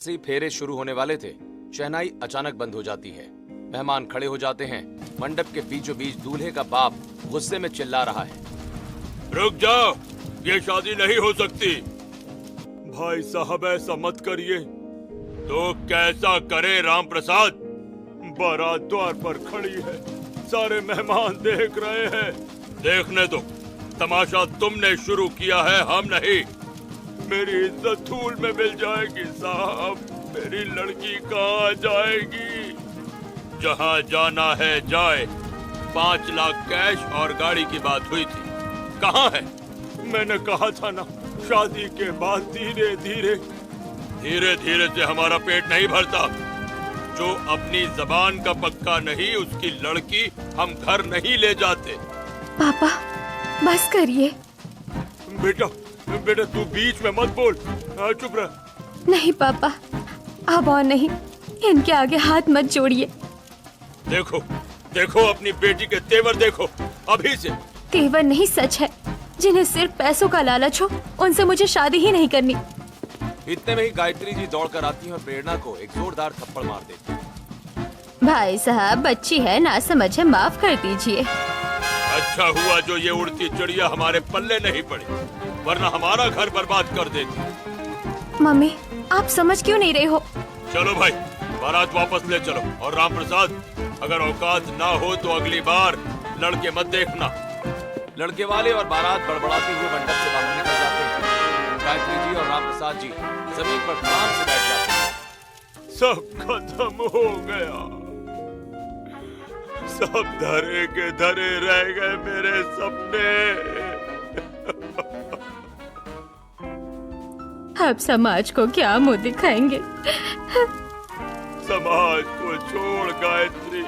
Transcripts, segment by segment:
से ही फेरे शुरू होने वाले थे, शहनाई अचानक बंद हो जाती है। मेहमान खड़े हो जाते हैं। मंडप के बीचों बीच दूल्हे का बाप गुस्से में चिल्ला रहा है, रुक जाओ, ये शादी नहीं हो सकती। भाई साहब ऐसा मत करिए। तो कैसा करे राम प्रसाद? बारात द्वार पर खड़ी है, सारे मेहमान देख रहे हैं। देखने दो, तमाशा तुमने शुरू किया है, हम नहीं। मेरी इज्जत धूल में मिल जाएगी साहब। मेरी लड़की कहाँ जाएगी? जहाँ जाना है जाए। 5 लाख कैश और गाड़ी की बात हुई थी, कहाँ है? मैंने कहा था ना, शादी के बाद धीरे धीरे से हमारा पेट नहीं भरता। जो अपनी जबान का पक्का नहीं, उसकी लड़की हम घर नहीं ले जाते। पापा बस करिए। बेटा तू बीच में मत बोल, चुप रह। नहीं पापा, अब और नहीं, इनके आगे हाथ मत जोड़िए। देखो अपनी बेटी के तेवर देखो अभी से। तेवर नहीं, सच है। जिन्हें सिर्फ पैसों का लालच हो, उनसे मुझे शादी ही नहीं करनी। इतने में ही गायत्री जी दौड़कर आती हैं और प्रेरणा को एक जोरदार थप्पड़ मार देती हैं। भाई साहब, बच्ची है, ना समझ है, माफ कर दीजिए। अच्छा हुआ जो ये उड़ती चिड़िया हमारे पल्ले नहीं पड़ी, वरना हमारा घर बर्बाद कर देती। मम्मी, आप समझ क्यों नहीं रहे हो? चलो भाई, बारात वापस ले चलो। और राम प्रसाद, अगर औकात ना हो तो अगली बार लड़के मत देखना। लड़के वाले और बारात बड़बड़ाते हुए मंडप से बाहर निकल जाते हैं। गायत्री जी और राम प्रसाद जी जमीन पर आराम से बैठ जाते हैं। सब खत्म हो गया, सब धरे के धरे रह गए मेरे सपने। अब समाज को क्या मुंह दिखाएंगे? समाज को छोड़ गायत्री,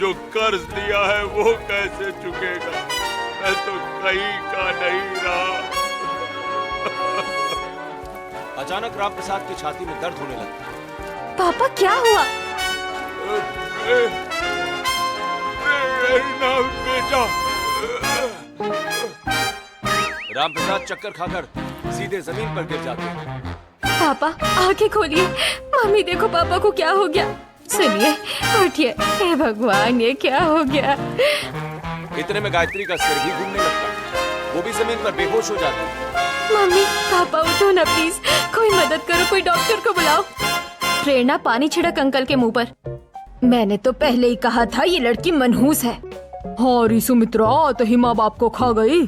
जो कर्ज लिया है वो कैसे चुकेगा? मैं तो कहीं का नहीं रहा। अचानक राम प्रसाद की छाती में दर्द होने लगता है। पापा क्या हुआ? बेटा। राम प्रसाद चक्कर खाकर सीधे जमीन पर गिर जाते हैं। पापा आंखें खोलिए। मम्मी देखो पापा को क्या हो गया। सुनिए, उठिए। हे भगवान, ये क्या हो गया? इतने में गायत्री का सिर भी घूमने लगता है। वो भी जमीन पर बेहोश हो जाती है। मम्मी, पापा उठो ना प्लीज, कोई मदद करो, कोई डॉक्टर को बुलाओ। प्रेरणा पानी छिड़क अंकल के मुंह पर। मैंने तो पहले ही कहा था ये लड़की मनहूस है। हरी सुमित्रा तो ही माँ बाप को खा गई।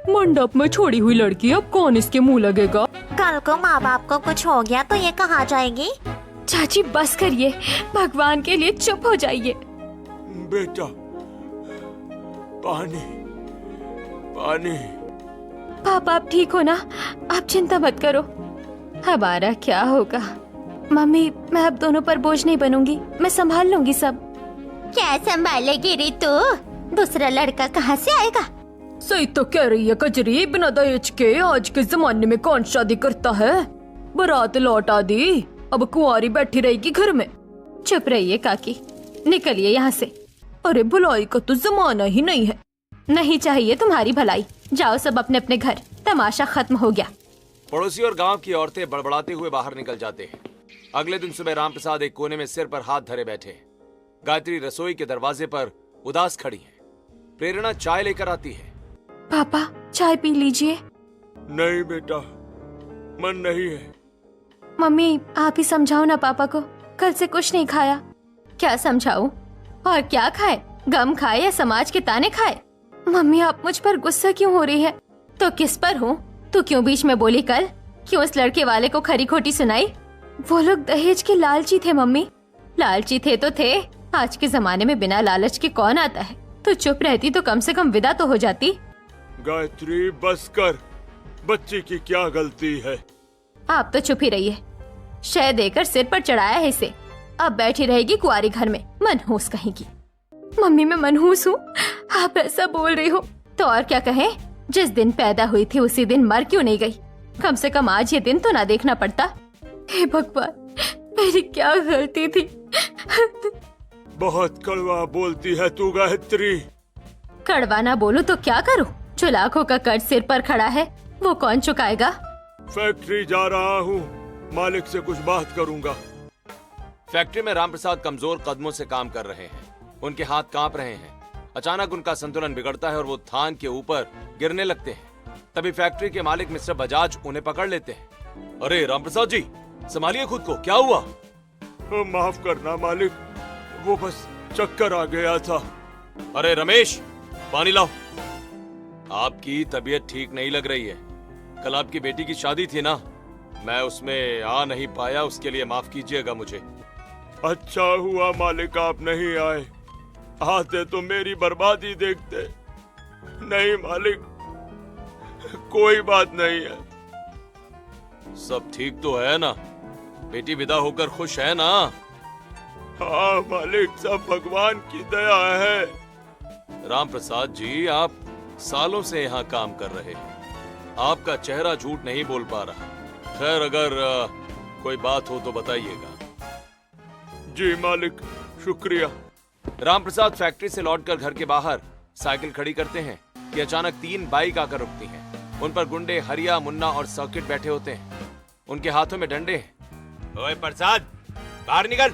मंडप में छोड़ी हुई लड़की, अब कौन इसके मुंह लगेगा? कल को माँ बाप को कुछ हो गया तो ये कहाँ जाएगी? चाची बस करिए, भगवान के लिए चुप हो जाइए। बेटा, पानी। पापा आप ठीक हो ना? आप चिंता मत करो। हमारा क्या होगा? मम्मी, मैं अब दोनों पर बोझ नहीं बनूंगी, मैं संभाल लूंगी सब। क्या संभालेगी रितु? दूसरा लड़का कहाँ से आएगा? सही तो कह रही है कजरी, बिना दहेज के आज के जमाने में कौन शादी करता है? बारात लौटा दी, अब कुंवारी बैठी रहेगी घर में। चुप रहिए काकी, निकलिए यहाँ से। अरे भलाई का तो जमाना ही नहीं है। नहीं चाहिए तुम्हारी भलाई, जाओ सब अपने अपने घर, तमाशा खत्म हो गया। पड़ोसी और गांव की औरतें बड़बड़ाते हुए बाहर निकल जाते हैं। अगले दिन सुबह राम प्रसाद एक कोने में सिर पर हाथ धरे बैठे हैं। गायत्री रसोई के दरवाजे पर उदास खड़ी है। प्रेरणा चाय लेकर आती है। पापा चाय पी लीजिए। नहीं बेटा, मन नहीं है। मम्मी आप ही समझाओ ना पापा को, कल से कुछ नहीं खाया। क्या समझाऊं? और क्या खाए? गम खाए या समाज के ताने खाए? मम्मी आप मुझ पर गुस्सा क्यों हो रही है? तो किस पर हूँ? तू क्यों बीच में बोली कल? क्यों उस लड़के वाले को खरी खोटी सुनाई? वो लोग दहेज के लालची थे मम्मी। लालची थे तो थे, आज के जमाने में बिना लालच के कौन आता है? तो चुप रहती तो कम से कम विदा तो हो जाती। गायत्री बस कर, बच्ची की क्या गलती है? आप तो चुप ही रहिए। शह देकर सिर पर चढ़ाया है इसे, अब बैठी रहेगी कुंवारी घर में, मनहूस कहेगी। मम्मी मैं मनहूस हूँ? आप ऐसा बोल रही हो तो और क्या कहें? जिस दिन पैदा हुई थी उसी दिन मर क्यों नहीं गई? कम से कम आज ये दिन तो ना देखना पड़ता। हे भगवान, मेरी क्या गलती थी? बहुत कड़वा बोलती है तू गायत्री। कड़वा ना बोलूं तो क्या करूं? जो लाखों का कर्ज सिर पर खड़ा है वो कौन चुकाएगा? फैक्ट्री जा रहा हूँ, मालिक से कुछ बात करूंगा। फैक्ट्री में रामप्रसाद कमजोर कदमों से काम कर रहे हैं। उनके हाथ कांप रहे हैं। अचानक उनका संतुलन बिगड़ता है और वो थान के ऊपर गिरने लगते हैं। तभी फैक्ट्री के मालिक मिस्टर बजाज उन्हें पकड़ लेते हैं। अरे रामप्रसाद जी, संभालिए खुद को, क्या हुआ? माफ करना मालिक, वो बस चक्कर आ गया था। अरे रमेश, पानी लाओ। आपकी तबीयत ठीक नहीं लग रही है। कल आपकी बेटी की शादी थी ना, मैं उसमें आ नहीं पाया, उसके लिए माफ कीजिएगा मुझे। अच्छा हुआ मालिक आप नहीं आए, आते तो मेरी बर्बादी देखते। नहीं मालिक, कोई बात नहीं है। सब ठीक तो है ना? बेटी विदा होकर खुश है ना? हाँ मालिक, सब भगवान की दया है। रामप्रसाद जी, आप सालों से यहाँ काम कर रहे हैं। आपका चेहरा झूठ नहीं बोल पा रहा। खैर, अगर कोई बात हो तो बताइएगा। जी मालिक, शुक्रिया। रामप्रसाद फैक्ट्री से लौटकर घर के बाहर साइकिल खड़ी करते हैं कि अचानक 3 बाइक आकर रुकती हैं। उन पर गुंडे हरिया, मुन्ना और सर्किट बैठे होते हैं। उनके हाथों में डंडे हैं। ओए प्रसाद, बाहर निकल।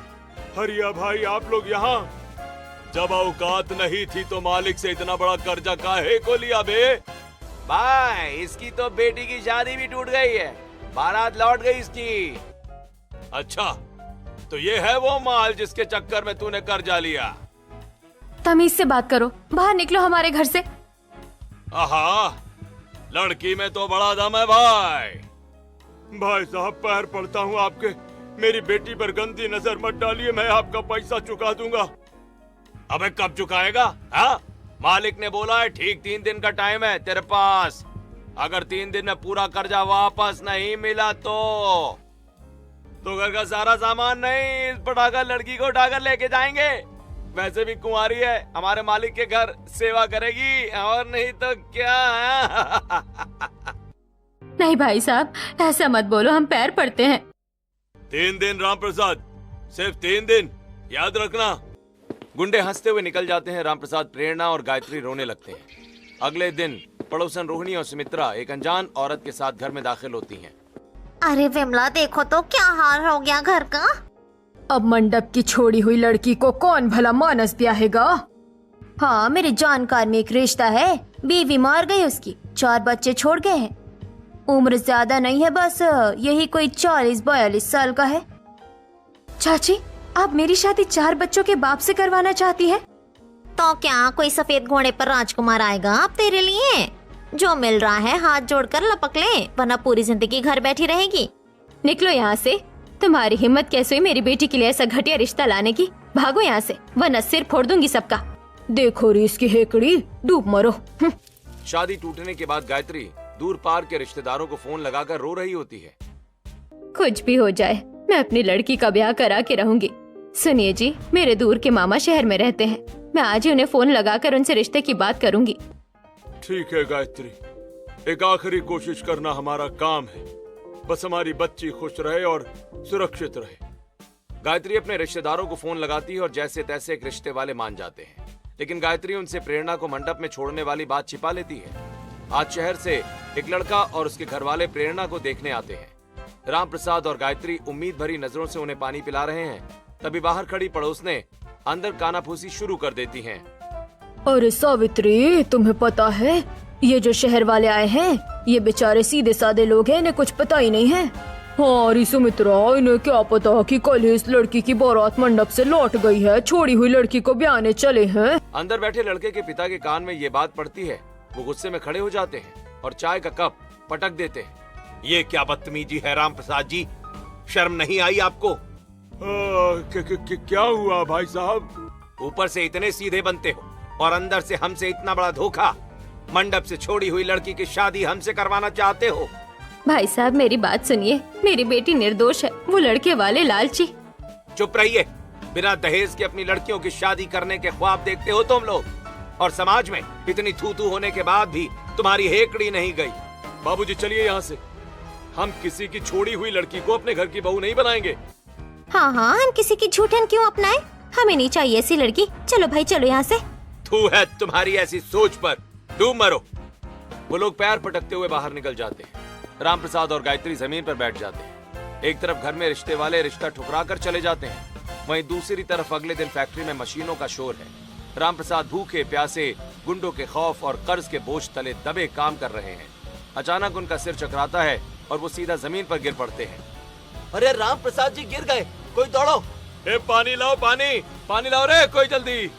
हरिया भाई, आप लोग यहाँ? जब औकात नहीं थी तो मालिक से इतना बड़ा कर्जा काहे को लिया बे? भाई, इसकी तो बेटी की शादी भी टूट गई है, बारात लौट गई इसकी। अच्छा, तो ये है वो माल जिसके चक्कर में तूने कर्जा लिया? तमीज से बात करो, बाहर निकलो हमारे घर से। आहा, लड़की में तो बड़ा दम है भाई। भाई साहब, पैर पड़ता हूँ आपके, मेरी बेटी पर गंदी नजर मत डालिए, मैं आपका पैसा चुका दूंगा। अबे कब चुकाएगा? हाँ, मालिक ने बोला है ठीक 3 दिन का टाइम है तेरे पास। अगर 3 दिन में पूरा कर्जा वापस नहीं मिला तो घर का सारा सामान नहीं, इस पटाखा लड़की को उठाकर लेके जाएंगे। वैसे भी कुंवारी है, हमारे मालिक के घर सेवा करेगी, और नहीं तो क्या? नहीं भाई साहब, ऐसा मत बोलो, हम पैर पड़ते हैं। 3 दिन रामप्रसाद, सिर्फ 3 दिन, याद रखना। गुंडे हंसते हुए निकल जाते हैं। रामप्रसाद, प्रेरणा और गायत्री रोने लगते हैं। अगले दिन पड़ोसन रोहिणी और सुमित्रा एक अनजान औरत के साथ घर में दाखिल होती हैं। अरे विमला, देखो तो क्या हाल हो गया घर का। अब मंडप की छोड़ी हुई लड़की को कौन भला मानस ब्याहेगा? हाँ, मेरे जानकार में एक रिश्ता है, बीवी मार गई उसकी, 4 बच्चे छोड़ गए हैं। उम्र ज्यादा नहीं है, बस यही कोई 40-42 साल का है। चाची, आप मेरी शादी 4 बच्चों के बाप से करवाना चाहती है? तो क्या कोई सफेद घोड़े पर राजकुमार आएगा अब तेरे लिए? जो मिल रहा है हाथ जोड़कर लपक ले, वरना पूरी जिंदगी घर बैठी रहेगी। निकलो यहाँ से। तुम्हारी हिम्मत कैसे हुई मेरी बेटी के लिए ऐसा घटिया रिश्ता लाने की? भागो यहाँ से, वरना सिर फोड़ दूंगी सबका। देखो री इसकी हेकड़ी, डूब मरो। शादी टूटने के बाद गायत्री दूर पार के रिश्तेदारों को फोन लगाकर रो रही होती है। कुछ भी हो जाए, मैं अपनी लड़की का ब्याह करा के रहूंगी। सुनिए जी, मेरे दूर के मामा शहर में रहते हैं, मैं आज ही उन्हें फोन लगाकर उनसे रिश्ते की बात करूंगी। ठीक है गायत्री, एक आखिरी कोशिश करना हमारा काम है। बस हमारी बच्ची खुश रहे और सुरक्षित रहे। गायत्री अपने रिश्तेदारों को फोन लगाती है और जैसे तैसे एक रिश्ते वाले मान जाते हैं। लेकिन गायत्री उनसे प्रेरणा को मंडप में छोड़ने वाली बात छिपा लेती है। आज शहर से एक लड़का और उसके घर वाले प्रेरणा को देखने आते हैं। रामप्रसाद और गायत्री उम्मीद भरी नजरों से उन्हें पानी पिला रहे हैं। तभी बाहर खड़ी पड़ोसने अंदर कानाफूसी शुरू कर देती हैं। अरे सावित्री, तुम्हें पता है ये जो शहर वाले आए हैं, ये बेचारे सीधे साधे लोग हैं, इन्हें कुछ पता ही नहीं है। हाँ सुमित्रा, इन्हें क्या पता कि कल ही इस लड़की की बारात मंडप से लौट गई है, छोड़ी हुई लड़की को ब्याहने चले हैं। अंदर बैठे लड़के के पिता के कान में ये बात पड़ती है। वो गुस्से में खड़े हो जाते हैं और चाय का कप पटक देते हैं। ये क्या बदतमीजी है रामप्रसाद जी, शर्म नहीं आई आपको? क्या हुआ भाई साहब? ऊपर से इतने सीधे बनते हो और अंदर से हमसे इतना बड़ा धोखा। मंडप से छोड़ी हुई लड़की की शादी हमसे करवाना चाहते हो? भाई साहब, मेरी बात सुनिए, मेरी बेटी निर्दोष है, वो लड़के वाले लालची। चुप रहिए। बिना दहेज के अपनी लड़कियों की शादी करने के ख्वाब देखते हो तुम लोग, और समाज में इतनी थू-थू होने के बाद भी तुम्हारी हेकड़ी नहीं गई। बाबूजी चलिए यहाँ से, हम किसी की छोड़ी हुई लड़की को अपने घर की बहू नहीं बनाएंगे। हाँ हाँ, हम किसी की झूठन क्यों अपनाएं? हमें नहीं चाहिए ऐसी लड़की। चलो भाई, चलो यहाँ से। थू है तुम्हारी ऐसी सोच पर, डूब मरो। वो लोग पैर पटकते हुए बाहर निकल जाते हैं। रामप्रसाद और गायत्री जमीन पर बैठ जाते हैं। एक तरफ घर में रिश्ते वाले रिश्ता ठुकरा कर चले जाते हैं, वहीं दूसरी तरफ अगले दिन फैक्ट्री में मशीनों का शोर है। रामप्रसाद भूखे प्यासे गुंडों के खौफ और कर्ज के बोझ तले दबे काम कर रहे हैं। अचानक उनका सिर चकराता है और वो सीधा जमीन पर गिर पड़ते हैं। अरे रामप्रसाद जी गिर गए, कोई दौड़ो। ए पानी लाओ, पानी लाओ रे, कोई जल्दी।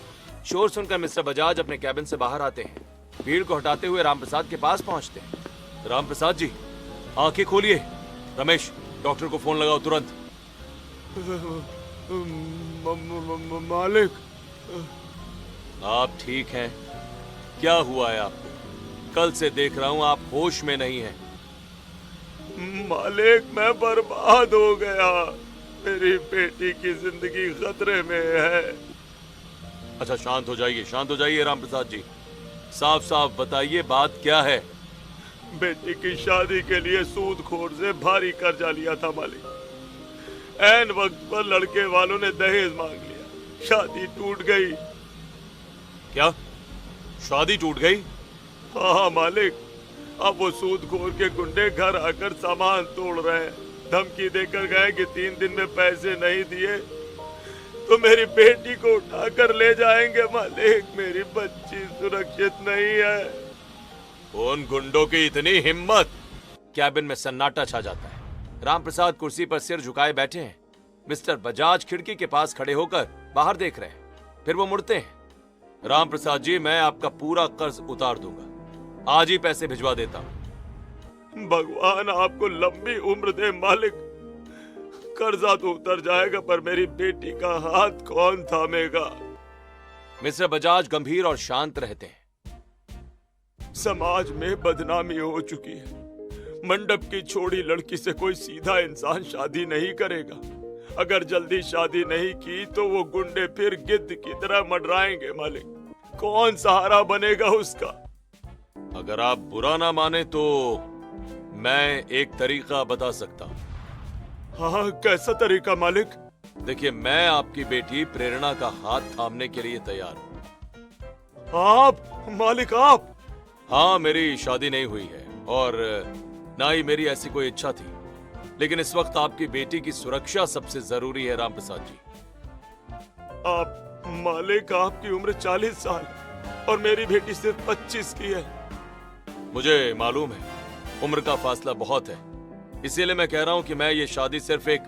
शोर सुनकर मिस्टर बजाज अपने कैबिन से बाहर आते हैं। भीड़ को हटाते हुए रामप्रसाद के पास पहुंचते हैं। रामप्रसाद जी, आंखें खोलिए। रमेश, डॉक्टर को फोन लगाओ तुरंत। मालिक, आप ठीक हैं? क्या हुआ है आपको? कल से देख रहा हूं आप होश में नहीं हैं। मालिक मैं बर्बाद हो गया, मेरी बेटी की जिंदगी खतरे में है। अच्छा शांत हो जाइए रामप्रसाद जी, साफ साफ बताइए बात क्या है। बेटी की शादी के लिए सूदखोर से भारी कर्जा लिया था मालिक। ऐन वक्त पर लड़के वालों ने दहेज मांग लिया, शादी टूट गई। क्या शादी टूट गई? हाँ मालिक, अब वो सूदखोर के गुंडे घर आकर सामान तोड़ रहे हैं। धमकी देकर गए कि 3 दिन में पैसे नहीं दिए तो मेरी बेटी को उठाकर ले जाएंगे। मालिक, मेरी बच्ची सुरक्षित नहीं है। उन गुंडों की इतनी हिम्मत! कैबिन में सन्नाटा छा जाता है। रामप्रसाद कुर्सी पर सिर झुकाए बैठे हैं। मिस्टर बजाज खिड़की के पास खड़े होकर बाहर देख रहे हैं। फिर वो मुड़ते हैं। रामप्रसाद जी, मैं आपका पूरा कर्ज उतार दूंगा, आज ही पैसे भिजवा देता हूं। भगवान आपको लंबी उम्र दे मालिक। कर्जा तो उतर जाएगा पर मेरी बेटी का हाथ कौन थामेगा? मिस्टर बजाज गंभीर और शांत रहते हैं। समाज में बदनामी हो चुकी है। मंडप की छोड़ी लड़की से कोई सीधा इंसान शादी नहीं करेगा। अगर जल्दी शादी नहीं की तो वो गुंडे फिर गिद्ध की तरह मंडराएंगे मालिक। कौन सहारा बनेगा उसका? अगर आप बुरा ना माने तो मैं एक तरीका बता सकता हूँ। हाँ, कैसा तरीका मालिक? देखिए, मैं आपकी बेटी प्रेरणा का हाथ थामने के लिए तैयार हूँ। आप मालिक, आप? हाँ, मेरी शादी नहीं हुई है और ना ही मेरी ऐसी कोई इच्छा थी, लेकिन इस वक्त आपकी बेटी की सुरक्षा सबसे जरूरी है रामप्रसाद जी। आप मालिक, आपकी उम्र 40 साल और मेरी बेटी सिर्फ 25 की है। मुझे मालूम है उम्र का फासला बहुत है, इसीलिए मैं कह रहा हूँ कि मैं ये शादी सिर्फ एक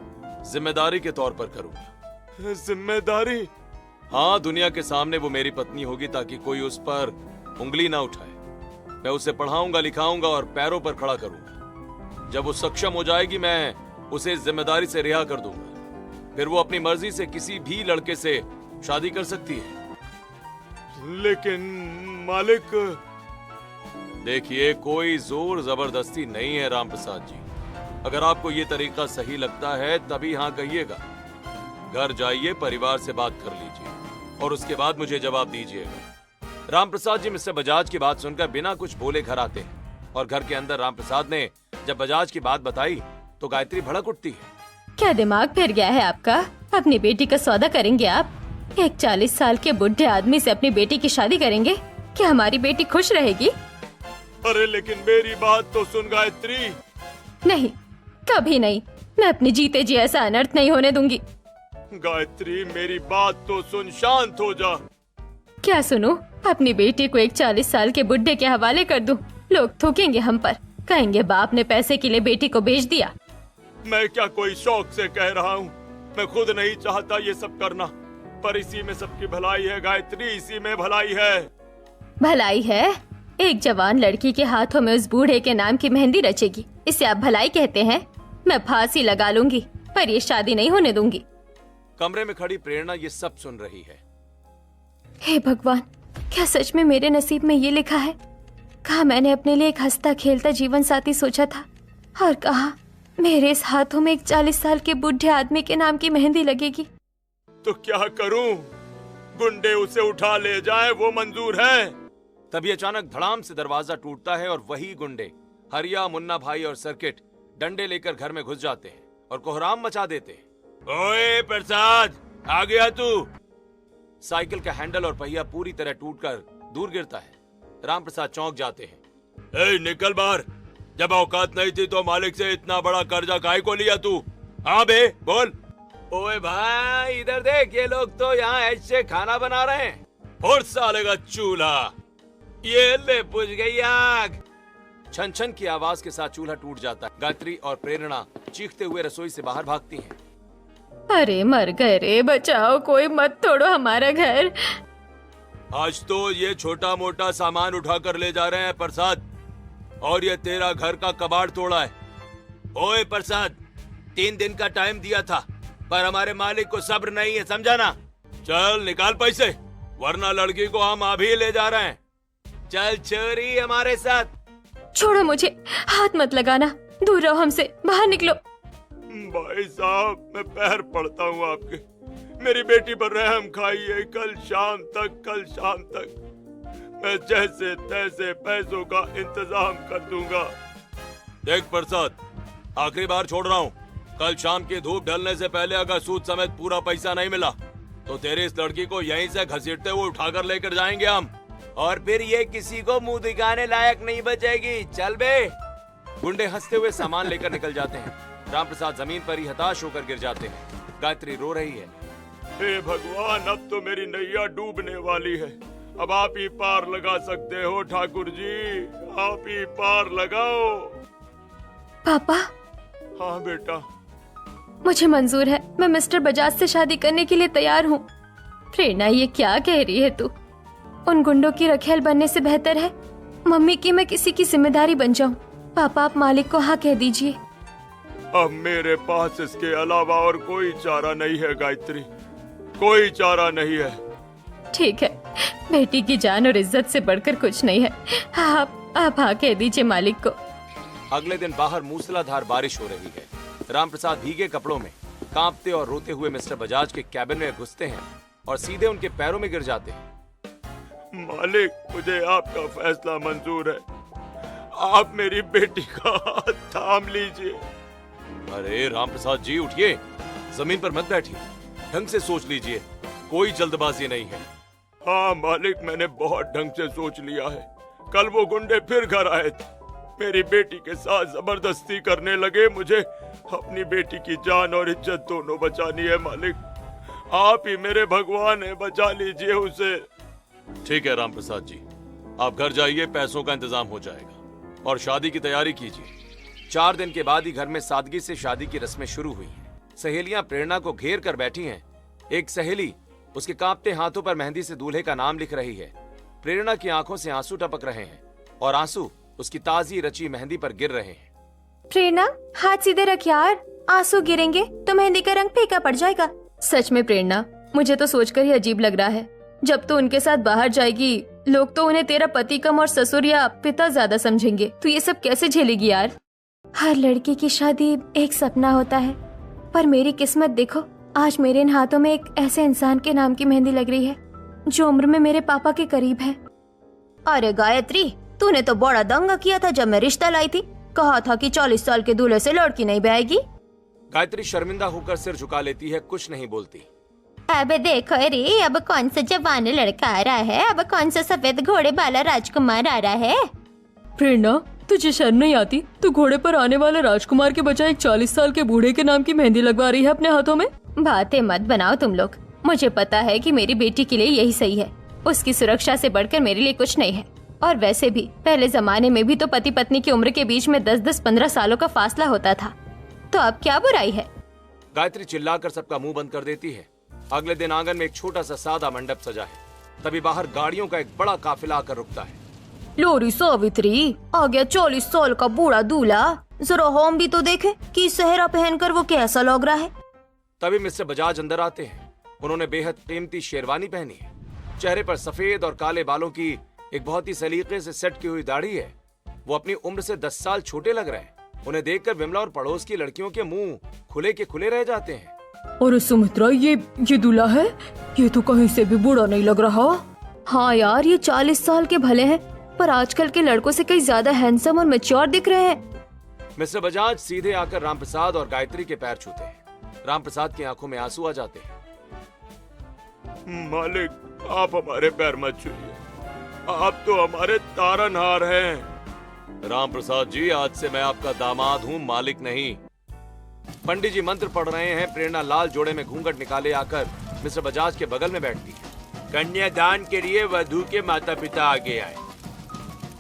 जिम्मेदारी के तौर पर करूंगा। जिम्मेदारी? हाँ, दुनिया के सामने वो मेरी पत्नी होगी ताकि कोई उस पर उंगली ना उठाए। मैं उसे पढ़ाऊंगा, लिखाऊंगा और पैरों पर खड़ा करूंगा। जब वो सक्षम हो जाएगी मैं उसे इस जिम्मेदारी से रिहा कर दूंगा। फिर वो अपनी मर्जी से किसी भी लड़के से शादी कर सकती है। लेकिन मालिक, देखिए, कोई जोर जबरदस्ती नहीं है रामप्रसाद जी। अगर आपको ये तरीका सही लगता है तभी हाँ कहिएगा। घर जाइए, परिवार से बात कर लीजिए और उसके बाद मुझे जवाब दीजिएगा। रामप्रसाद जी मिस्टर बजाज की बात सुनकर बिना कुछ बोले घर आते हैं और घर के अंदर रामप्रसाद ने जब बजाज की बात बताई तो गायत्री भड़क उठती है। क्या दिमाग फिर गया है आपका? अपनी बेटी का सौदा करेंगे आप? एक 40 साल के बुढ़े आदमी से अपनी बेटी की शादी करेंगे? क्या हमारी बेटी खुश रहेगी? अरे लेकिन मेरी बात तो सुन गायत्री। नहीं, कभी नहीं। मैं अपनी जीते जी ऐसा अनर्थ नहीं होने दूंगी। गायत्री, मेरी बात तो सुन, शांत हो जा। क्या सुनूं? अपनी बेटी को एक 40 साल के बुढ़े के हवाले कर दूं? लोग थूकेंगे हम पर, कहेंगे बाप ने पैसे के लिए बेटी को बेच दिया। मैं क्या कोई शौक से कह रहा हूँ? मैं खुद नहीं चाहता ये सब करना, पर इसी में सबकी भलाई है गायत्री, इसी में भलाई है। भलाई है? एक जवान लड़की के हाथों में उस बूढ़े के नाम की मेहंदी रचेगी, इसे आप भलाई कहते हैं? मैं फांसी लगा लूंगी पर ये शादी नहीं होने दूंगी। कमरे में खड़ी प्रेरणा ये सब सुन रही है। हे भगवान, क्या सच में मेरे नसीब में ये लिखा है? कहा मैंने अपने लिए एक हंसता खेलता जीवन साथी सोचा था और कहा मेरे इस हाथों में एक 40 साल के बूढ़े आदमी के नाम की मेहंदी लगेगी। तो क्या करूं? गुंडे उसे उठा ले जाएं, वो मंजूर है? तभी अचानक धड़ाम से दरवाजा टूटता है और वही गुंडे हरिया, मुन्ना भाई और सर्किट डंडे लेकर घर में घुस जाते हैं और कोहराम मचा देते हैं। ओए प्रसाद, आ गया तू? साइकिल का हैंडल और पहिया पूरी तरह टूटकर दूर गिरता है। रामप्रसाद चौंक जाते हैं। ए, निकल बाहर। जब औकात नहीं थी तो मालिक से इतना बड़ा कर्जा काहे को लिया तू? हाँ बे बोल। ओए भाई इधर देख, ये लोग तो यहाँ ऐसे खाना बना रहे हैं। और साले का चूल्हा, ये ले बुझ गई आग। छन छन की आवाज के साथ चूल्हा टूट जाता है। गायत्री और प्रेरणा चीखते हुए रसोई से बाहर भागती हैं। अरे मर गए रे, बचाओ, कोई मत तोड़ो हमारा घर। आज तो ये छोटा मोटा सामान उठा कर ले जा रहे हैं प्रसाद, और ये तेरा घर का कबाड़ तोड़ा है। ओए प्रसाद, 3 दिन का टाइम दिया था, पर हमारे मालिक को सब्र नहीं है, समझा ना? चल निकाल पैसे, वरना लड़की को हम अभी ले जा रहे हैं। चल छोरी हमारे साथ। छोड़ो मुझे, हाथ मत लगाना, दूर रहो हमसे, बाहर निकलो। भाई साहब मैं पैर पड़ता हूँ आपके, मेरी बेटी पर रहम खाइए। कल शाम तक मैं जैसे तैसे पैसों का इंतजाम कर दूंगा। देख प्रसाद, आखिरी बार छोड़ रहा हूँ, कल शाम की धूप ढलने से पहले अगर सूद समेत पूरा पैसा नहीं मिला तो तेरी इस लड़की को यहीं से घसीटते हुए उठाकर लेकर जाएंगे हम, और फिर ये किसी को मुंह दिखाने लायक नहीं बचेगी। चल बे। गुंडे हंसते हुए सामान लेकर निकल जाते हैं। रामप्रसाद जमीन पर ही हताश होकर गिर जाते हैं। गायत्री रो रही है। हे भगवान, अब तो मेरी नैया डूबने वाली है, अब आप ही पार लगा सकते हो ठाकुर जी, आप ही पार लगाओ। पापा, हाँ बेटा। मुझे मंजूर है, मैं मिस्टर बजाज से शादी करने के लिए तैयार हूँ। प्रेरणा, ये क्या कह रही है तू? उन गुंडों की रखेल बनने से बेहतर है मम्मी की मैं किसी की जिम्मेदारी बन जाऊँ। पापा, आप मालिक को हाँ कह दीजिए। अब मेरे पास इसके अलावा और कोई चारा नहीं है गायत्री, कोई चारा नहीं है। ठीक है, बेटी की जान और इज्जत से बढ़कर कुछ नहीं है। आप हाँ कह दीजिए मालिक को। अगले दिन बाहर मूसलाधार बारिश हो रही है। रामप्रसाद भीगे कपड़ों में कांपते और रोते हुए मिस्टर बजाज के कैबिन में घुसते हैं और सीधे उनके पैरों में गिर जाते हैं। मालिक, मुझे आपका फैसला मंजूर है, आप मेरी बेटी का हाथ थाम लीजिए। अरे रामप्रसाद जी उठिए, जमीन पर मत बैठिए, ढंग से सोच लीजिए, कोई जल्दबाजी नहीं है। हाँ मालिक, मैंने बहुत ढंग से सोच लिया है। कल वो गुंडे फिर घर आए थे, मेरी बेटी के साथ जबरदस्ती करने लगे। मुझे अपनी बेटी की जान और इज्जत दोनों बचानी है मालिक, आप ही मेरे भगवान है, बचा लीजिए उसे। ठीक है रामप्रसाद जी, आप घर जाइए, पैसों का इंतजाम हो जाएगा और शादी की तैयारी कीजिए। 4 दिन के बाद ही घर में सादगी से शादी की रस्में शुरू हुई हैं। सहेलियां प्रेरणा को घेर कर बैठी हैं। एक सहेली उसके कांपते हाथों पर मेहंदी से दूल्हे का नाम लिख रही है। प्रेरणा की आंखों से आंसू टपक रहे हैं और आंसू उसकी ताजी रची मेहंदी पर गिर रहे हैं। प्रेरणा, हाथ सीधे रख यार, आंसू गिरेंगे तो मेहंदी का रंग फीका पड़ जाएगा। सच में प्रेरणा, मुझे तो सोचकर ही अजीब लग रहा है। जब तू उनके साथ बाहर जाएगी, लोग तो उन्हें तेरा पति कम और ससुर या पिता ज्यादा समझेंगे। तू ये सब कैसे झेलेगी यार? हर लड़की की शादी एक सपना होता है, पर मेरी किस्मत देखो, आज मेरे इन हाथों में एक ऐसे इंसान के नाम की मेहंदी लग रही है जो उम्र में मेरे पापा के करीब है। अरे गायत्री, तूने तो बड़ा दंगा किया था जब मैं रिश्ता लाई थी। कहा था कि 40 साल के दूल्हे से लड़की नहीं ब्याएगी। गायत्री शर्मिंदा होकर सिर झुका लेती है, कुछ नहीं बोलती। अब देखो रे, अब कौन सा जवान लड़का आ रहा है, अब कौन सा सफेद घोड़े वाला राजकुमार आ रहा है। प्रेरणा, तुझे शर्म नहीं आती? तू घोड़े पर आने वाले राजकुमार के बजाय एक 40 साल के बूढ़े के नाम की मेहंदी लगवा रही है अपने हाथों में। बातें मत बनाओ तुम लोग, मुझे पता है कि मेरी बेटी के लिए यही सही है। उसकी सुरक्षा से बढ़कर मेरे लिए कुछ नहीं है। और वैसे भी पहले जमाने में भी तो पति पत्नी की उम्र के बीच में 10-10-15 सालों का फासला होता था, तो अब क्या बुराई है? गायत्री चिल्लाकर सबका मुंह बंद कर देती है। अगले दिन आंगन में एक छोटा सा सादा मंडप सजा है। तभी बाहर गाड़ियों का एक बड़ा काफिला आकर रुकता है। लोरी सावित्री, आ गया 40 साल का बूढ़ा दूल्हा। जरा हम भी तो देखे कि सेहरा पहनकर वो कैसा लग रहा है। तभी मिस्टर बजाज अंदर आते हैं। उन्होंने बेहद कीमती शेरवानी पहनी है। चेहरे पर सफेद और काले बालों की एक बहुत ही सलीके से सेट की हुई दाढ़ी है। वो अपनी उम्र से 10 साल छोटे लग रहे हैं। उन्हें देखकर विमला और पड़ोस की लड़कियों के मुंह खुले के खुले रह जाते हैं। और सुमित्रा, ये दूल्हा है? ये तो कहीं से भी बूढ़ा नहीं लग रहा। हाँ यार, ये 40 साल के भले हैं, पर आजकल के लड़कों से कहीं ज्यादा हैंडसम और मैच्योर दिख रहे हैं। मिस्टर बजाज सीधे आकर रामप्रसाद और गायत्री के पैर छूते हैं। रामप्रसाद की आंखों में आंसू आ जाते हैं। मालिक, आप हमारे पैर मत छूइए, आप तो हमारे तारनहार हैं। रामप्रसाद जी, आज से मैं आपका दामाद हूँ, मालिक नहीं। पंडित जी मंत्र पढ़ रहे हैं। प्रेरणा लाल जोड़े में घूंघट निकाले आकर मिस्टर बजाज के बगल में बैठती है। कन्यादान के लिए वधू के माता पिता आगे आए।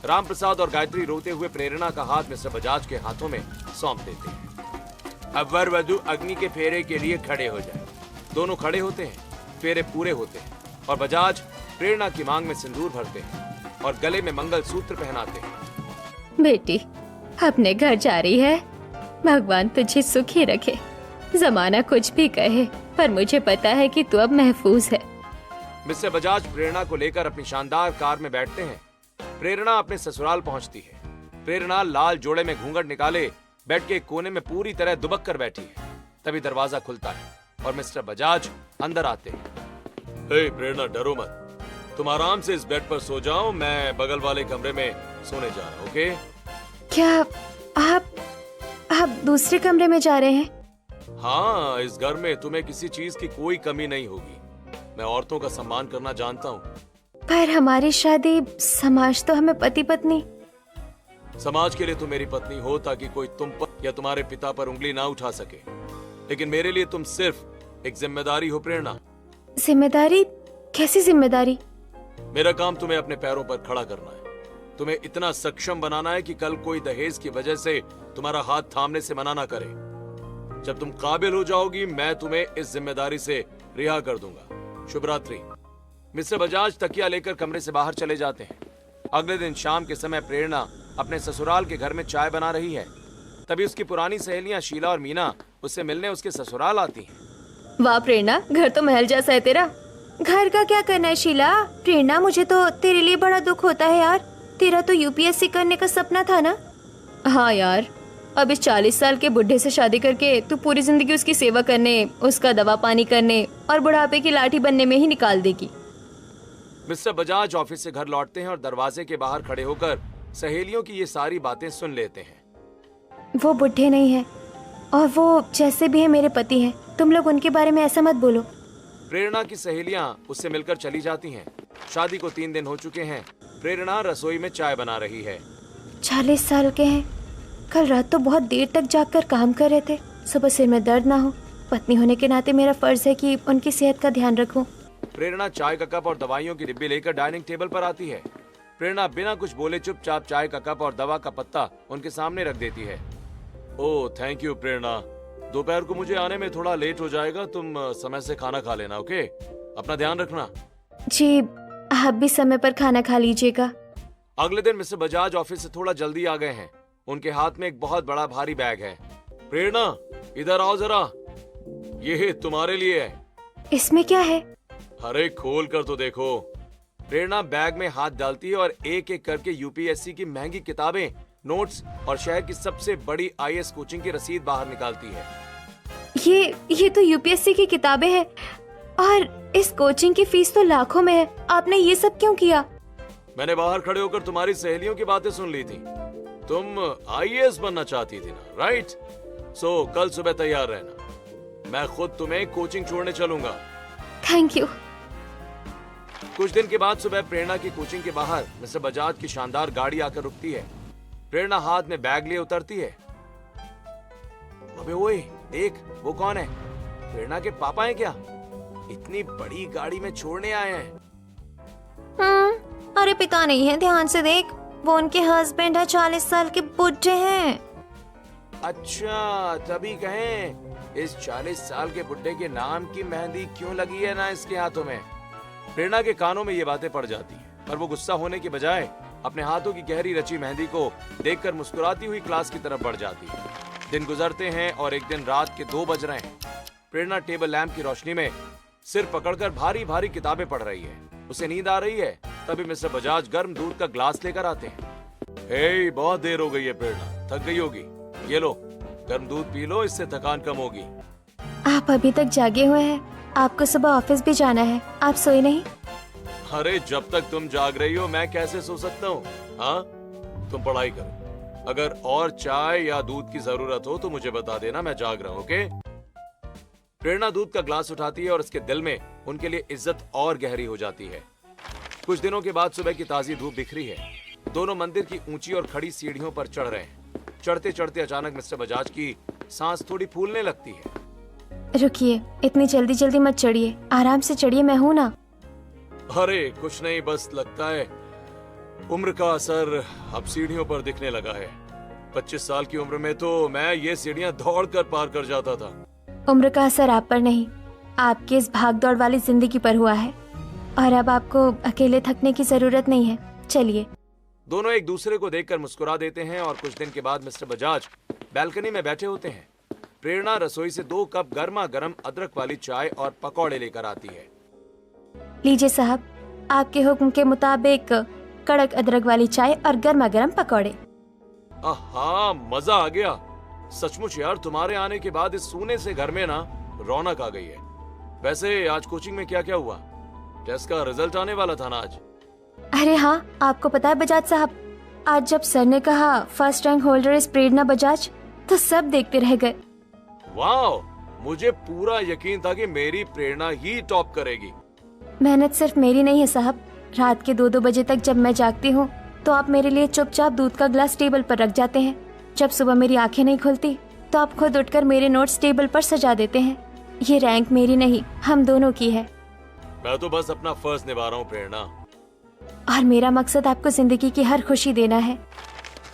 राम प्रसाद और गायत्री रोते हुए प्रेरणा का हाथ मिस्टर बजाज के हाथों में सौंप देते हैं। अब वर वधू अग्नि के फेरे के लिए खड़े हो जाए। दोनों खड़े होते हैं, फेरे पूरे होते हैं और बजाज प्रेरणा की मांग में सिंदूर भरते हैं और गले में मंगल सूत्र पहनाते हैं। बेटी अपने घर जा रही है। भगवान तुझे सुखी रखे। जमाना कुछ भी कहे, पर मुझे पता है कि तू अब महफूज है। मिस्टर बजाज प्रेरणा को लेकर अपनी शानदार कार में बैठते हैं। प्रेरणा अपने ससुराल पहुंचती है। प्रेरणा लाल जोड़े में घूंघट निकाले बेड के एक कोने में पूरी तरह दुबक कर बैठी है। तभी दरवाजा खुलता है और मिस्टर बजाज अंदर आते हैं। हे प्रेरणा, डरो मत, तुम आराम से इस बेड पर सो जाओ। मैं बगल वाले कमरे में सोने जा रहा हूँ। ओके? क्या आप दूसरे कमरे में जा रहे हैं? हाँ, इस घर में तुम्हें किसी चीज की कोई कमी नहीं होगी। मैं औरतों का सम्मान करना जानता हूँ। पर हमारी शादी, समाज तो हमें पति पत्नी। समाज के लिए तुम मेरी पत्नी हो ताकि कोई तुम पर या तुम्हारे पिता पर उंगली ना उठा सके, लेकिन मेरे लिए तुम सिर्फ एक जिम्मेदारी हो प्रेरणा। जिम्मेदारी? कैसी जिम्मेदारी? मेरा काम तुम्हें अपने पैरों पर खड़ा करना है। तुम्हें इतना सक्षम बनाना है कि कल कोई दहेज की वजह से तुम्हारा हाथ थामने से मना ना करे। जब तुम काबिल हो जाओगी, मैं तुम्हें इस जिम्मेदारी से रिहा कर दूंगा। शुभ रात्रि। मिस्टर बजाज तकिया लेकर कमरे से बाहर चले जाते हैं। अगले दिन शाम के समय प्रेरणा अपने ससुराल के घर में चाय बना रही है। तभी उसकी पुरानी सहेलियां शीला और मीना उससे मिलने उसके ससुराल आती हैं। वाह प्रेरणा, घर तो महल जैसा है तेरा। घर का क्या करना है शीला? प्रेरणा, मुझे तो तेरे लिए बड़ा दुख होता है यार। तेरा तो यूपीएससी करने का सपना था ना? हाँ यार, अब इस 40 साल के बुढ़े से शादी करके तू पूरी जिंदगी उसकी सेवा करने, उसका दवा पानी करने और बुढ़ापे की लाठी बनने में ही निकाल देगी। मिस्टर बजाज ऑफिस से घर लौटते हैं और दरवाजे के बाहर खड़े होकर सहेलियों की ये सारी बातें सुन लेते हैं। वो बुढ़े नहीं है और वो जैसे भी है मेरे पति हैं। तुम लोग उनके बारे में ऐसा मत बोलो। प्रेरणा की सहेलियां उससे मिलकर चली जाती हैं। शादी को 3 दिन हो चुके हैं। प्रेरणा रसोई में चाय बना रही है। 40 साल के हैं। कल रात तो बहुत देर तक जागकर काम कर रहे थे। सुबह सिर में दर्द ना हो। पत्नी होने के नाते मेरा फर्ज है कि उनकी सेहत का ध्यान रखूं। प्रेरणा चाय का कप और दवाइयों की डिब्बी लेकर डाइनिंग टेबल पर आती है। प्रेरणा बिना कुछ बोले चुपचाप चाय का कप और दवा का पत्ता उनके सामने रख देती है। ओह थैंक यू प्रेरणा, दोपहर को मुझे आने में थोड़ा लेट हो जाएगा। तुम समय से खाना खा लेना। ओके? अपना ध्यान रखना। जी, आप भी समय पर खाना खा लीजिएगा। अगले दिन मिस्टर बजाज ऑफिस से थोड़ा जल्दी आ गए हैं। उनके हाथ में एक बहुत बड़ा भारी बैग है। प्रेरणा, इधर आओ जरा, ये तुम्हारे लिए है। इसमें क्या है? अरे खोल कर तो देखो। प्रेरणा बैग में हाथ डालती है और एक एक करके यूपीएससी की महंगी किताबें, नोट्स और शहर की सबसे बड़ी आईएएस कोचिंग की रसीद बाहर निकालती है। ये तो यूपीएससी की किताबें हैं और इस कोचिंग की फीस तो लाखों में है। आपने ये सब क्यों किया? मैंने बाहर खड़े होकर तुम्हारी सहेलियों की बातें सुन ली थी। तुम आईएएस बनना चाहती थी ना, राइट? सो कल सुबह तैयार रहना। मैं खुद तुम्हें कोचिंग छोड़ने चलूंगा। Thank you. कुछ दिन के बाद सुबह प्रेरणा की कोचिंग के बाहर मिस्टर बजाज की शानदार गाड़ी आकर रुकती है। प्रेरणा हाथ में बैग लिए उतरती है। अबे ओए, देख वो कौन है? प्रेरणा के पापा हैं क्या? इतनी बड़ी गाड़ी में छोड़ने आए हैं। अरे पिता नहीं है, ध्यान से देख। वो उनके हस्बैंड है, 40 साल के बुढ़े हैं। अच्छा, तभी कहें इस 40 साल के बुड्ढे के नाम की मेहंदी क्यों लगी है ना इसके हाथों में। प्रेरणा के कानों में ये बातें पड़ जाती हैं, पर वो गुस्सा होने के बजाय अपने हाथों की गहरी रची मेहंदी को देखकर मुस्कुराती हुई क्लास की तरफ बढ़ जाती है। दिन गुजरते हैं और एक दिन रात के 2 बज रहे हैं। प्रेरणा टेबल लैंप की रोशनी में सिर पकड़कर भारी भारी किताबें पढ़ रही है। उसे नींद आ रही है। तभी मिस्टर बजाज गर्म दूध का ग्लास लेकर आते हैं। हे, बहुत देर हो गई है प्रेरणा, थक गई होगी। ये लो, गर्म दूध पी लो, इससे थकान कम होगी। आप अभी तक जागे हुए हैं? आपको सुबह ऑफिस भी जाना है। आप सोए नहीं? अरे जब तक तुम जाग रही हो मैं कैसे सो सकता हूँ? हाँ, तुम पढ़ाई करो। अगर और चाय या दूध की जरूरत हो तो मुझे बता देना, मैं जाग रहा हूँ। ओके? प्रेरणा दूध का ग्लास उठाती है और उसके दिल में उनके लिए इज्जत और गहरी हो जाती है। कुछ दिनों के बाद सुबह की ताजी धूप बिखरी है। दोनों मंदिर की ऊंची और खड़ी सीढ़ियों पर चढ़ रहे हैं। चढ़ते चढ़ते अचानक मिस्टर बजाज की सांस थोड़ी फूलने लगती है। रुकिए, इतनी जल्दी जल्दी मत चढ़िए, आराम से चढ़िए, मैं हूँ ना। अरे कुछ नहीं, बस लगता है उम्र का असर अब सीढ़ियों पर दिखने लगा है। 25 साल की उम्र में तो मैं ये सीढ़ियां दौड़कर पार कर जाता था। उम्र का असर आप पर नहीं, आपके इस भागदौड़ वाली जिंदगी पर हुआ है, और अब आपको अकेले थकने की जरूरत नहीं है। चलिए। दोनों एक दूसरे को देखकर मुस्कुरा देते हैं और कुछ दिन के बाद मिस्टर बजाज बैल्कनी में बैठे होते हैं। प्रेरणा रसोई से 2 कप गर्मा गर्म अदरक वाली चाय और पकौड़े लेकर आती है। लीजिए साहब, आपके हुक्म के मुताबिक कड़क अदरक वाली चाय और गर्मा गर्म पकौड़े। आहा, मजा आ गया। सचमुच यार, तुम्हारे आने के बाद इस सूने से घर में ना रौनक आ गई है। वैसे आज कोचिंग में क्या क्या हुआ? टेस्ट का रिजल्ट आने वाला था ना आज। अरे हाँ, आपको पता है बजाज साहब, आज जब सर ने कहा फर्स्ट रैंक होल्डर इज प्रेरणा बजाज, तो सब देखते रह गए। वाह, मुझे पूरा यकीन था कि मेरी प्रेरणा ही टॉप करेगी। मेहनत सिर्फ मेरी नहीं है साहब। रात के 2-2 बजे तक जब मैं जागती हूँ तो आप मेरे लिए चुपचाप दूध का ग्लास टेबल पर रख जाते हैं। जब सुबह मेरी आंखें नहीं खुलती तो आप खुद उठकर मेरे नोट्स टेबल पर सजा देते हैं। ये रैंक मेरी नहीं, हम दोनों की है। मैं तो बस अपना फर्ज निभा रहा हूँ प्रेरणा। और मेरा मकसद आपको जिंदगी की हर खुशी देना है।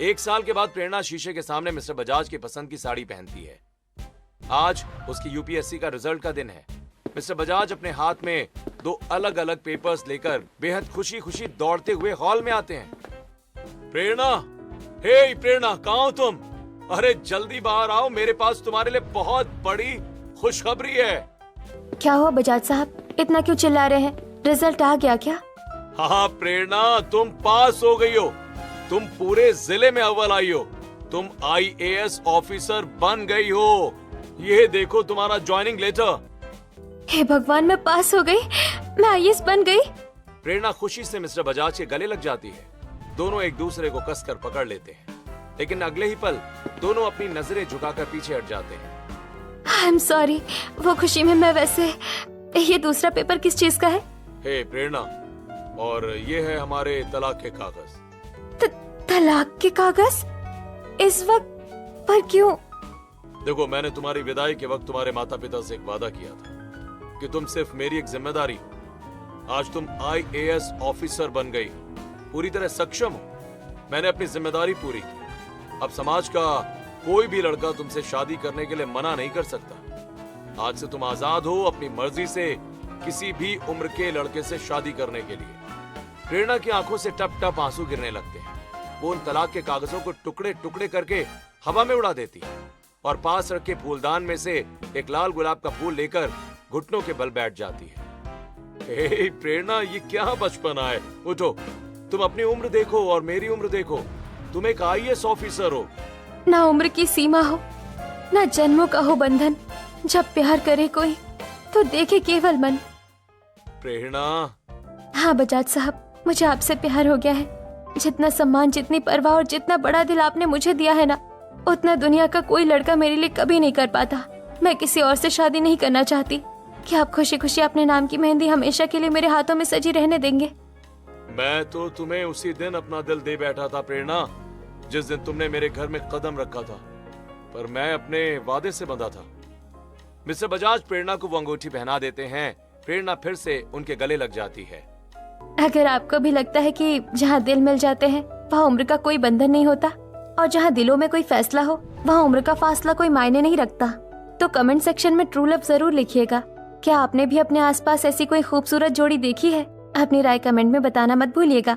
1 साल के बाद प्रेरणा शीशे के सामने मिस्टर बजाज की पसंद की साड़ी पहनती है। आज उसकी यूपीएससी का रिजल्ट का दिन है। मिस्टर बजाज अपने हाथ में 2 अलग अलग पेपर्स लेकर बेहद खुशी खुशी दौड़ते हुए हॉल में आते हैं। प्रेरणा, हे प्रेरणा, कहाँ हो तुम? अरे जल्दी बाहर आओ, मेरे पास तुम्हारे लिए बहुत बड़ी खुशखबरी है। क्या हुआ बजाज साहब, इतना क्यों चिल्ला रहे हैं? रिजल्ट आ गया क्या? हाँ प्रेरणा, तुम पास हो गई हो। तुम पूरे जिले में अव्वल आई हो। तुम IAS ऑफिसर बन गई हो। ये देखो तुम्हारा ज्वाइनिंग लेटर। हे भगवान, मैं पास हो गई, मैं IAS बन गई। प्रेरणा खुशी से मिस्टर बजाज के गले लग जाती है। दोनों एक दूसरे को कसकर पकड़ लेते हैं, लेकिन अगले ही पल दोनों अपनी नजरें झुकाकर पीछे हट जाते हैं। आई एम सॉरी, वो खुशी में मैं वैसे। ये दूसरा पेपर किस चीज का है? हे प्रेरणा, और ये है हमारे तलाक के कागज। तलाक के कागज? इस वक्त पर क्यों? देखो, मैंने तुम्हारी विदाई के वक्त तुम्हारे माता पिता से एक वादा किया था कि तुम सिर्फ मेरी एक जिम्मेदारी। आज तुम IAS ऑफिसर बन गई, पूरी तरह सक्षम हो। मैंने अपनी जिम्मेदारी पूरी की। अब समाज का कोई भी लड़का तुमसे शादी करने के लिए मना नहीं कर सकता। आज से तुम आजाद हो अपनी मर्जी से किसी भी उम्र के लड़के से शादी करने के लिए। प्रेरणा की आंखों से टप टप आंसू गिरने लगते हैं। वो उन तलाक के कागजों को टुकड़े टुकड़े करके हवा में उड़ा देती है और पास रखे फूलदान में से एक लाल गुलाब का फूल लेकर घुटनों के बल बैठ जाती है। हे प्रेरणा, ये क्या बचपना है? उठो, तुम अपनी उम्र देखो और मेरी उम्र देखो। तुम एक IAS ऑफिसर हो। ना उम्र की सीमा हो, ना जन्मों का हो बंधन। जब प्यार करे कोई तो देखे केवल मन। प्रेरणा। हाँ बजाज साहब, मुझे आपसे प्यार हो गया है। जितना सम्मान, जितनी परवाह और जितना बड़ा दिल आपने मुझे दिया है ना, उतना दुनिया का कोई लड़का मेरे लिए कभी नहीं कर पाता। मैं किसी और से शादी नहीं करना चाहती। क्या आप खुशी खुशी अपने नाम की मेहंदी हमेशा के लिए मेरे हाथों में सजी रहने देंगे? मैं तो तुम्हें उसी दिन अपना दिल दे बैठा था प्रेरणा, जिस दिन तुमने मेरे घर में कदम रखा था, पर मैं अपने वादे से बंधा था। मिस्टर बजाज प्रेरणा को वो अंगूठी पहना देते हैं। प्रेरणा फिर से उनके गले लग जाती है। अगर आपको भी लगता है कि जहाँ दिल मिल जाते हैं वहाँ उम्र का कोई बंधन नहीं होता, और जहाँ दिलों में कोई फैसला हो वहाँ उम्र का फासला कोई मायने नहीं रखता, तो कमेंट सेक्शन में ट्रू लव जरूर लिखिएगा। क्या आपने भी अपने आसपास ऐसी कोई खूबसूरत जोड़ी देखी है? अपनी राय कमेंट में बताना मत भूलिएगा।